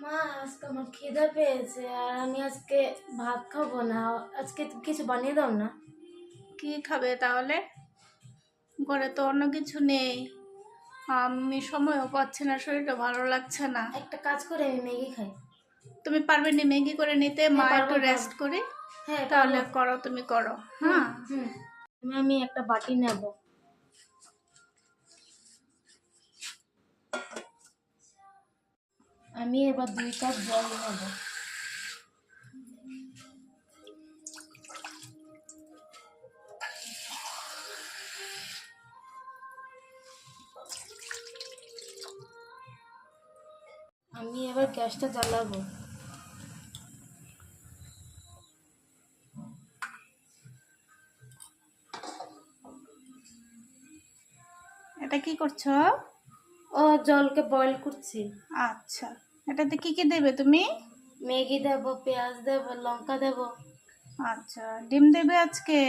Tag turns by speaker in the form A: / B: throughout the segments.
A: মা, আজকে আমার খিদে পেয়েছে আর আমি আজকে ভাত খাবো না। আজকে কিছু বানিয়ে দাও না।
B: কি খাবে তাহলে? ঘরে তো অন্য কিছু নেই। আমি সময়ও পাচ্ছি না, শরীরটা ভালো লাগছে না।
A: একটা কাজ করে আমি ম্যাগি খাই।
B: তুমি পারবে না ম্যাগি করে নিতে? মা
A: পারবো,
B: একটু
A: পারবো।
B: রেস্ট করি।
A: হ্যাঁ,
B: তাহলে
A: পারবো।
B: করো, তুমি করো। হ্যাঁ,
A: হুম। আমি একটা বাটি নেব। আমি এবার 2 কাপ জল নেব। আমি এবার গ্যাসটা জ্বালাবো।
B: এটা কি করছো?
A: ও, জলকে বয়ল করছি।
B: আচ্ছা, এটাতে কি কি দেবে তুমি?
A: ম্যাগি দেব, পেঁয়াজ দেব, লঙ্কা দেব।
B: আচ্ছা, ডিম দেবে আজকে?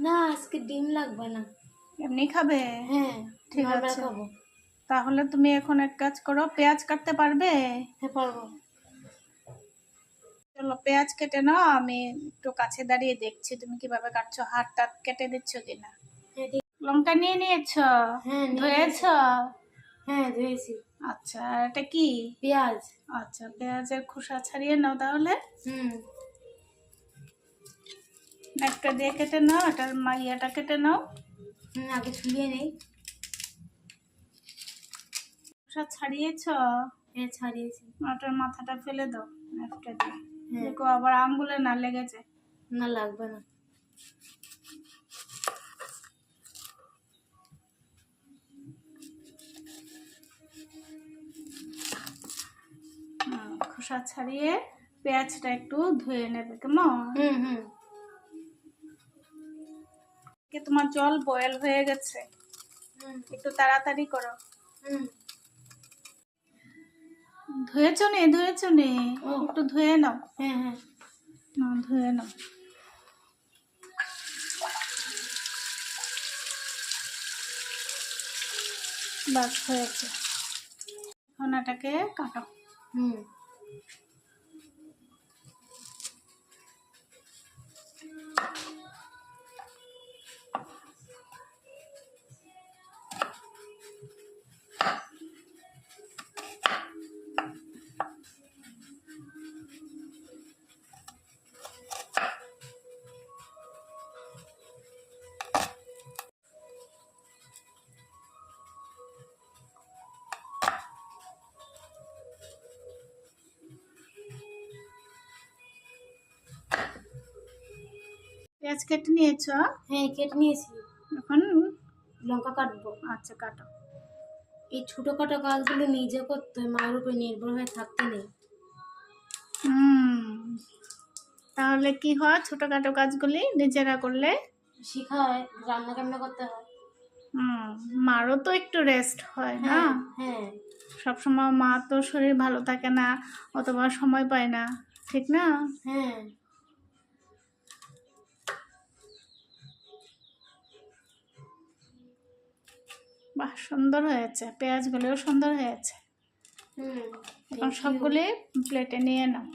A: না, আজকে ডিম লাগবে না।
B: এমনি খাবে?
A: হ্যাঁ,
B: ঠিক
A: নরমাল
B: আছে।
A: খাবো।
B: তাহলে তুমি এখন এক কাজ করো, পেঁয়াজ কাটতে পারবে?
A: হ্যাঁ, পারবো।
B: চলো পেঁয়াজ কেটে নাও, আমি একটু কাছে দাঁড়িয়ে দেখছি তুমি কিভাবে কাটছো, হাত টাত কেটে দিচ্ছ কিনা।
A: হ্যাঁ, ঠিক।
B: লঙ্কা নিয়ে নিয়েছো?
A: হ্যাঁ, নিয়ে
B: ধুয়েছ?
A: নিয়েছি। হ্যাঁ, ধুয়েছি।
B: আচ্ছা, আর এটা কি?
A: পেঁয়াজ।
B: আচ্ছা, পেঁয়াজের খোসা ছাড়িয়ে নাও তাহলে।
A: হুম।
B: একটা দিয়ে কেটে নাও, এটার মাইয়াটা কেটে নাও।
A: আগে ছুলিয়ে নেই।
B: খোসা ছাড়িয়েছ?
A: হ্যাঁ, ছাড়িয়েছি।
B: ওটার মাথাটা ফেলে দাও একটা দিয়ে।
A: হ্যাঁ।
B: দেখো আবার আঙ্গুলে না লেগে যায়।
A: না, লাগবে না।
B: খোসা ছাড়িয়ে পেঁয়াজটা একটু ধুয়ে নেবে কেমন?
A: হুম হুম
B: তোমার জল বয়েল হয়ে গেছে,
A: হুম
B: একটু তাড়াতাড়ি করো।
A: হুম।
B: ধুয়েছো নে? ধুয়েছো নে?
A: ও।
B: একটু ধুয়ে নাও।
A: হ্যাঁ হ্যাঁ।
B: ধুয়ে নাও। বাস হয়েছে। এখন এটাকে কাটো।
A: হুম।
B: পেঁয়াজ কেটে নিয়েছো?
A: হ্যাঁ, কেটে নিয়েছি।
B: এখন
A: লঙ্কা কাটবো।
B: আচ্ছা, কাটো।
A: এই ছোটখাটো কাজগুলো নিজে করতে হয়, মায়ের উপর নির্ভর হয়ে থাকতে নেই।
B: তাহলে কি হয়, ছোটখাটো কাজগুলি নিজেরা করলে
A: শিখা হয়, রান্না টান্না করতে হয়।
B: মারও তো একটু রেস্ট হয় না?
A: হ্যাঁ হ্যাঁ।
B: সবসময় মা তো শরীর ভালো থাকে না, অথবা সময় পায় না, ঠিক না?
A: হ্যাঁ।
B: বাহ, সুন্দর হয়েছে, পেঁয়াজগুলিও সুন্দর হয়েছে।
A: হুম।
B: এখন সবগুলি প্লেটে নিয়ে নাও।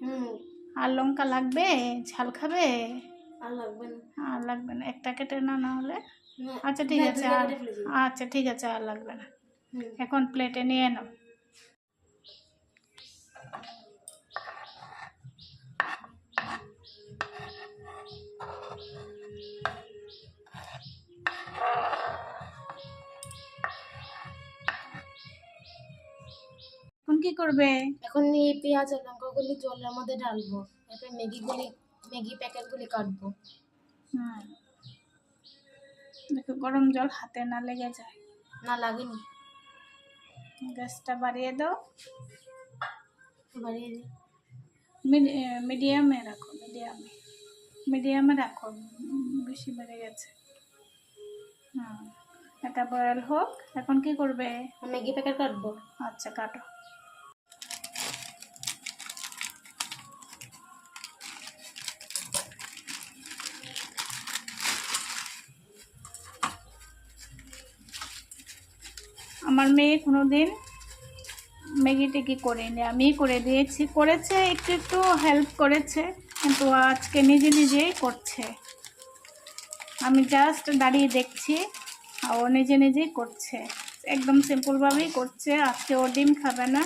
A: হুম।
B: আর লঙ্কা লাগবে? ঝাল খাবে?
A: আর লাগবে না।
B: আর লাগবে না, একটা কেটে না না হলে।
A: না,
B: আচ্ছা ঠিক
A: না,
B: আছে,
A: দুইটা
B: আর
A: কেটে ফেলেছি।
B: আচ্ছা ঠিক আছে, আর লাগবে না।
A: হুম।
B: এখন প্লেটে নিয়ে নাও। এখন কি করবে?
A: এখন এই পেঁয়াজ আর লঙ্কাগুলি জলের মধ্যে ঢালবো। এরপর ম্যাগি প্যাকেটগুলি কাটবো।
B: দেখো গরম জল হাতে না লেগে যায়।
A: না, লাগেনি।
B: গ্যাসটা বাড়িয়ে দাও।
A: বাড়িয়ে দিই।
B: মিডিয়ামে রাখো, মিডিয়ামে রাখো, বেশি বেড়ে গেছে। এটা বয়েল হোক। এখন কি করবে?
A: ম্যাগি প্যাকেট কাটবো।
B: আচ্ছা, কাটো। আমার মেয়ে কোনোদিন ম্যাগি টেগি করিনি, আমি করে দিয়েছি। করেছে, একটু একটু হেল্প করেছে, কিন্তু আজকে নিজে নিজেই করছে। আমি জাস্ট দাঁড়িয়ে দেখছি, আর ও নিজে নিজেই করছে। একদম সিম্পলভাবেই করছে। আজকে ও ডিম খাবে না।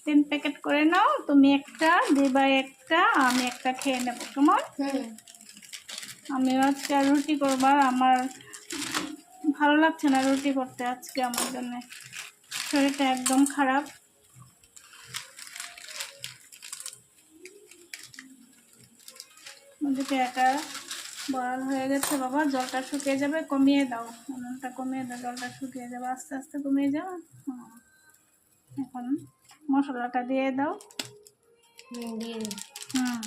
B: তিন প্যাকেট করে নাও, তুমি একটা, দিবা একটা, আমি একটা খেয়ে নেবো, কেমন? আমি আজকে রুটি করবার, আমার ভালো লাগছে না রুটি করতে আজকে, আমার জন্য শরীরটা একদম খারাপ। ওদিকে এটা বড়াল হয়ে গেছে বাবা, জলটা শুকিয়ে যাবে, কমিয়ে দাও, উনুনটা কমিয়ে দাও, জলটা শুকিয়ে যাবে, আস্তে আস্তে কমিয়ে যাও। এখন মশলাটা দিয়ে দাও।
A: দিয়ে দিই।
B: হুম,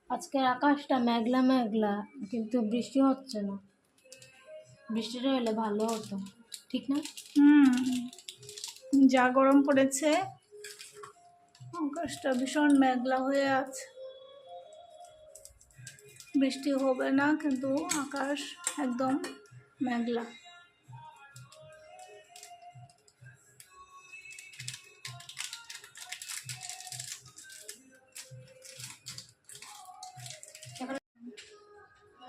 A: আজকের আকাশটা মেঘলা মেঘলা, কিন্তু বৃষ্টি হচ্ছে না। বৃষ্টিটা হলে ভালো হতো, ঠিক না?
B: হুম, যা গরম পড়েছে, আকাশটা ভীষণ মেঘলা হয়ে আছে। বৃষ্টি হবে না, কিন্তু আকাশ একদম মেঘলা।
A: এখন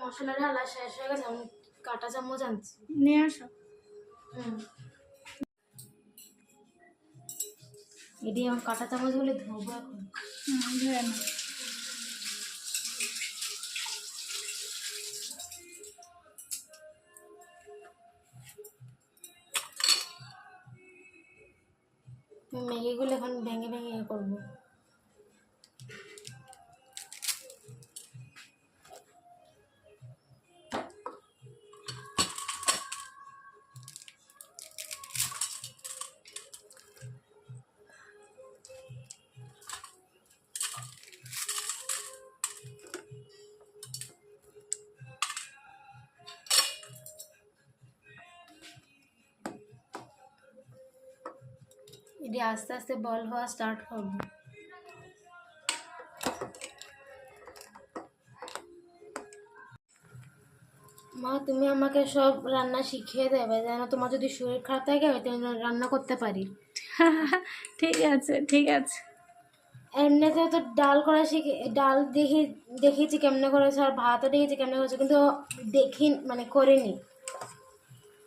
A: মশলা ঢালা শেষ হয়ে গেছে, আমি কাঁটা চামচ আনছি।
B: নিয়ে আসো।
A: এটি আমার কাঁটা চামচ বলে ধোবো এখন।
B: ধরে না।
A: ম্যাগিগুলো এখন ভেঙে ভেঙে করবো। এটি আস্তে আস্তে বল হওয়া স্টার্ট করবো। মা, তুমি আমাকে সব রান্না শিখিয়ে দেবে, যেন তোমার যদি শরীর খারাপ থাকে আমি যেন রান্না করতে পারি।
B: ঠিক আছে, ঠিক আছে।
A: এমনিতে তো ডাল করা ডাল দেখেছি কেমনে করেছে, আর ভাতও দেখেছি কেমনে করেছে, কিন্তু মানে করিনি।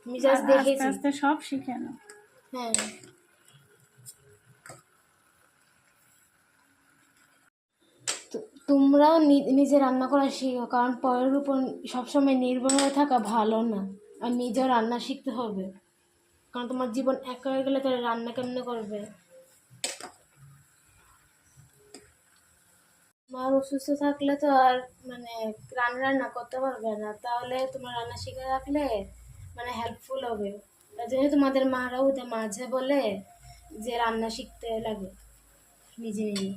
A: আমি জাস্ট
B: আস্তে
A: দেখেছি।
B: আস্তে সব শিখে নাও।
A: হ্যাঁ, তোমরাও নিজে রান্না করা শিখো, কারণ পরের উপর সবসময় নির্ভর হয়ে থাকা ভালো না। আর নিজেও রান্না শিখতে হবে, কারণ তোমার জীবন একা হয়ে গেলে তাহলে রান্না কেমনে করবে? মা অসুস্থ থাকলে তো আর মানে রান্না করতে পারবে না, তাহলে তোমার রান্না শিখে রাখলে মানে হেল্পফুল হবে। তার জন্য তোমাদের মারাও মাঝে বলে যে রান্না শিখতে লাগে নিজে নিজে।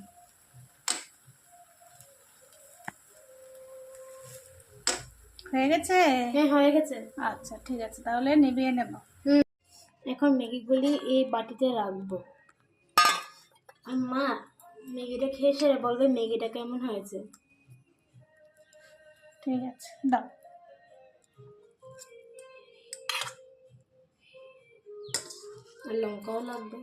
B: হয়ে গেছে?
A: হ্যাঁ, হয়ে গেছে।
B: আচ্ছা, ঠিক আছে, তাহলে নিভিয়ে নেব।
A: এখন ম্যাগিগুলি এই বাটিতে রাখবো। আর মা, ম্যাগিটা খেয়ে সেরে বলবে ম্যাগিটা কেমন হয়েছে।
B: ঠিক আছে, দাও।
A: আর লঙ্কাও লাগবে।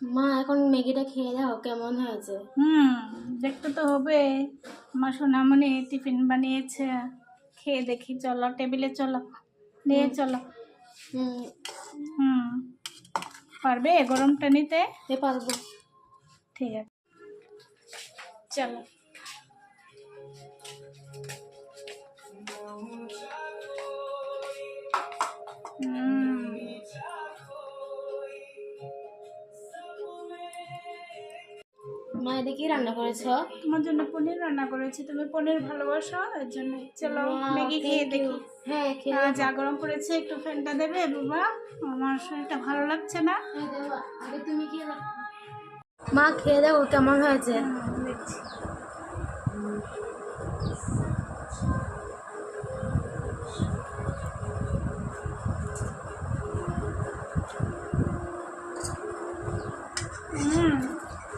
A: মা, এখন ম্যাগিটা খেয়ে দাও কেমন হয়েছে।
B: দেখতে তো হবে। আমার সোনামণি টিফিন বানিয়েছে, খেয়ে দেখি। চলো, টেবিলে চলো, নিয়ে চলো। পারবে গরমটা নিতে?
A: পারবো।
B: ঠিক আছে, চলো।
A: মা এটা কি রান্না করেছো?
B: তোমার জন্য পনির রান্না করেছি, তুমি পনির ভালোবাসো এর জন্য। চলো
A: Wow,
B: ম্যাগি খেয়ে
A: thank
B: দেখি।
A: you. হ্যাঁ খেয়ে
B: যা গরম পড়েছে একটু ফ্যানটা দেবে বাবা, আমার শরীরটা ভালো লাগছে না।
A: আগে তুমি খেয়ে দেখো। মা খেয়ে দেখো কেমন হয়েছে।
B: দেখছি।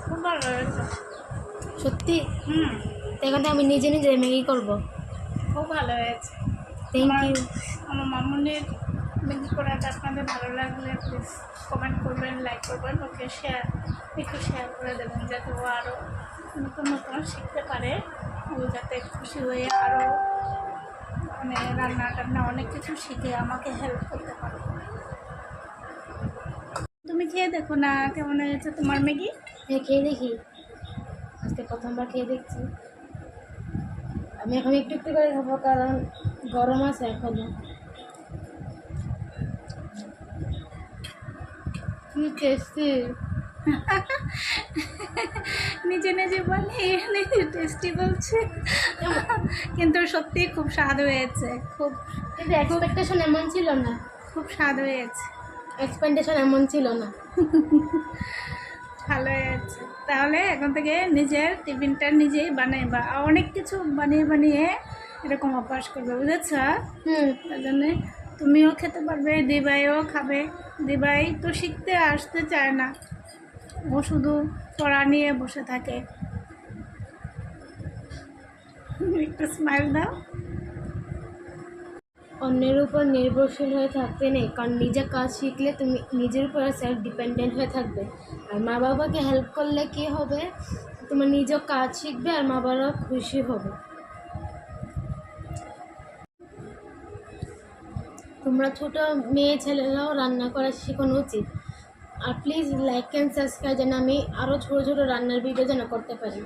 B: খুব ভালো হয়েছে।
A: সত্যি?
B: হুম,
A: এখন তো আমি নিজে নিজে ম্যাগি করবো।
B: খুব ভালো হয়েছে।
A: Thank you.
B: আমার মামুনের ম্যাগি করাটা আপনাদের ভালো লাগলে প্লিজ কমেন্ট করবেন, লাইক করবেন, ওকে একটু শেয়ার করে দেবেন, যাতে ও আরও নতুন নতুন শিখতে পারে, ও যাতে খুশি হয়ে আরও মানে রান্না টান্না অনেক কিছু শিখে আমাকে হেল্প করতে পারে। তুমি খেয়ে দেখো না কেমন হয়েছে তোমার ম্যাগি।
A: হ্যাঁ খেয়ে দেখি, আজকে প্রথমবার খেয়ে দেখছি। আমি এখন একটু একটু করে খাবো কারণ গরম আছে এখনো। কি টেস্টি।
B: নিজে নিজে বানিয়ে নিজে টেস্টি বলছে, কিন্তু সত্যি খুব স্বাদ হয়েছে, খুব
A: কিন্তু এক্সপেকটেশন এমন ছিল না।
B: খুব স্বাদ হয়েছে,
A: এক্সপেকটেশন এমন ছিল না।
B: ভালো হয়েছে। তাহলে এখন থেকে নিজের টিফিনটা নিজেই বানাইবা, অনেক কিছু বানিয়ে বানিয়ে এরকম অভ্যাস করবে, বুঝেছ? তার জন্যে তুমিও খেতে পারবে, দিবাইও খাবে। দিবাই তো শিখতে আসতে চায় না, ও শুধু পড়া নিয়ে বসে থাকে। একটু স্মাইল দাও।
A: অন্যের উপর নির্ভরশীল হয়ে থাকতে নেই, কারণ নিজে কাজ শিখলে তুমি নিজের উপর সেলফ ডিপেন্ডেন্ট হয়ে থাকবে। আর মা বাবাকে হেল্প করলে কি হবে, তোমার নিজেও কাজ শিখবে আর মা বাবারাও খুশি হবে। তোমরা ছোট মেয়ে ছেলেরাও রান্না করা শেখানো উচিত। আর প্লিজ লাইক অ্যান্ড সাবস্ক্রাইব যেন আমি আরও ছোটো ছোটো রান্নার ভিডিও যেন করতে পারি।